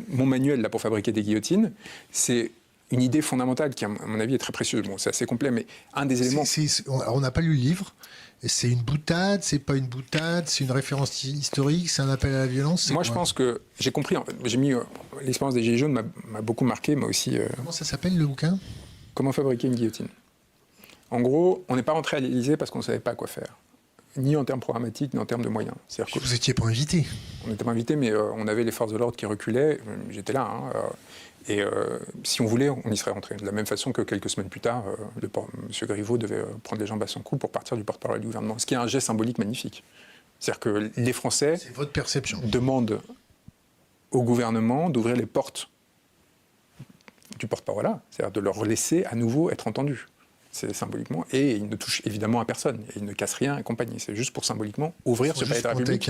Mon manuel là, pour fabriquer des guillotines, c'est une idée fondamentale qui, à mon avis, est très précieuse. Bon, c'est assez complet, mais un des éléments... On n'a pas lu le livre. C'est une boutade, c'est pas une boutade, c'est une référence historique, c'est un appel à la violence. Moi, je pense que j'ai compris. En fait, j'ai mis l'expérience des Gilets jaunes m'a beaucoup marqué, moi aussi. Comment ça s'appelle le bouquin ? Comment fabriquer une guillotine. En gros, on n'est pas rentré à l'Élysée parce qu'on ne savait pas quoi faire, ni en termes programmatiques, ni en termes de moyens. Que vous n'étiez pas invité. On n'était pas invité, mais on avait les forces de l'ordre qui reculaient. J'étais là. Et si on voulait, on y serait rentré. De la même façon que quelques semaines plus tard, M. Griveaux devait prendre les jambes à son cou pour partir du porte-parole du gouvernement. Ce qui est un geste symbolique magnifique. C'est-à-dire que les Français c'est votre perception. Demandent au gouvernement d'ouvrir les portes du porte-parole, c'est-à-dire de leur laisser à nouveau être entendus. C'est symboliquement, et il ne touche évidemment à personne, et il ne casse rien et compagnie. C'est juste pour symboliquement ouvrir ce palais de la République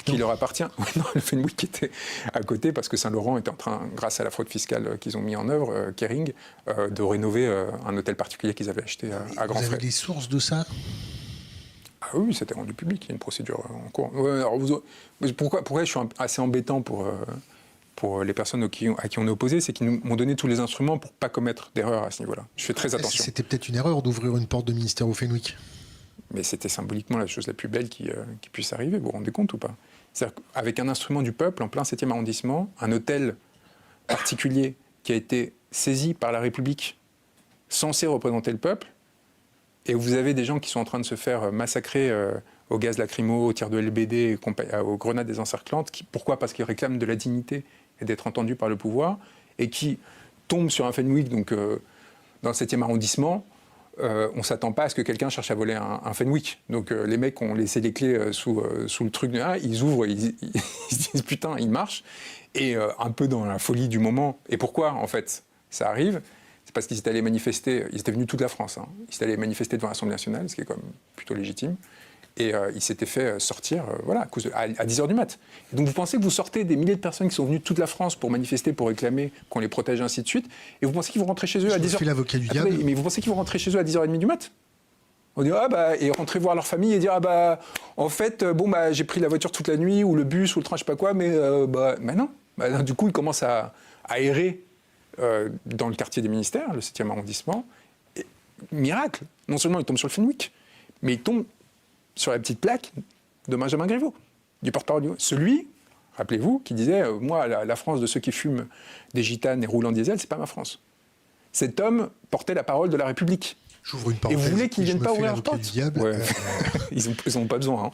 qui leur appartient. Non, le Fenwick était à côté parce que Saint-Laurent était en train, grâce à la fraude fiscale qu'ils ont mis en œuvre, Kering, de rénover un hôtel particulier qu'ils avaient acheté à grands frais. Vous avez des sources de ça ? Ah oui, c'était rendu public, il y a une procédure en cours. Alors pourquoi je suis assez embêtant pour les personnes à qui on est opposé, c'est qu'ils m'ont donné tous les instruments pour ne pas commettre d'erreur à ce niveau-là. Je fais très attention. C'était peut-être une erreur d'ouvrir une porte de ministère au Fenwick. Mais c'était symboliquement la chose la plus belle qui puisse arriver, vous vous rendez compte ou pas ? C'est-à-dire qu'avec un instrument du peuple, en plein 7e arrondissement, un hôtel particulier qui a été saisi par la République, censé représenter le peuple, et où vous avez des gens qui sont en train de se faire massacrer au gaz lacrymo, au tir de LBD, aux grenades désencerclantes. Pourquoi ? Parce qu'ils réclament de la dignité et d'être entendus par le pouvoir, et qui tombent sur un Fenwick, donc dans le 7e arrondissement. On ne s'attend pas à ce que quelqu'un cherche à voler un Fenwick. Donc les mecs ont laissé les clés sous le truc de ils ouvrent, ils se disent putain, ils marchent. Et un peu dans la folie du moment. Et pourquoi, en fait, ça arrive ? C'est parce qu'ils étaient allés manifester, ils étaient venus toute la France, ils étaient allés manifester devant l'Assemblée nationale, ce qui est quand même plutôt légitime. Et ils s'étaient fait sortir à 10h du mat. Et donc vous pensez que vous sortez des milliers de personnes qui sont venues de toute la France pour manifester, pour réclamer qu'on les protège, ainsi de suite, et vous pensez qu'ils vont rentrer chez eux à 10h. Je suis l'avocat du diable. Mais vous pensez qu'ils vont rentrer chez eux à 10h30 du mat ? On dit et rentrer voir leur famille et dire en fait j'ai pris la voiture toute la nuit ou le bus ou le train, je sais pas quoi, mais non. Du coup ils commencent à errer dans le quartier des ministères, le 7e arrondissement. Et, miracle, non seulement ils tombent sur le Fenwick, mais ils tombent sur la petite plaque de Benjamin Griveaux, du porte-parole du... Celui, rappelez-vous, qui disait moi, la France de ceux qui fument des gitanes et roulent en diesel, c'est pas ma France. Cet homme portait la parole de la République. J'ouvre une parenthèse. Et vous voulez qu'ils viennent pas ouvrir leur porte ? Ils n'ont pas besoin.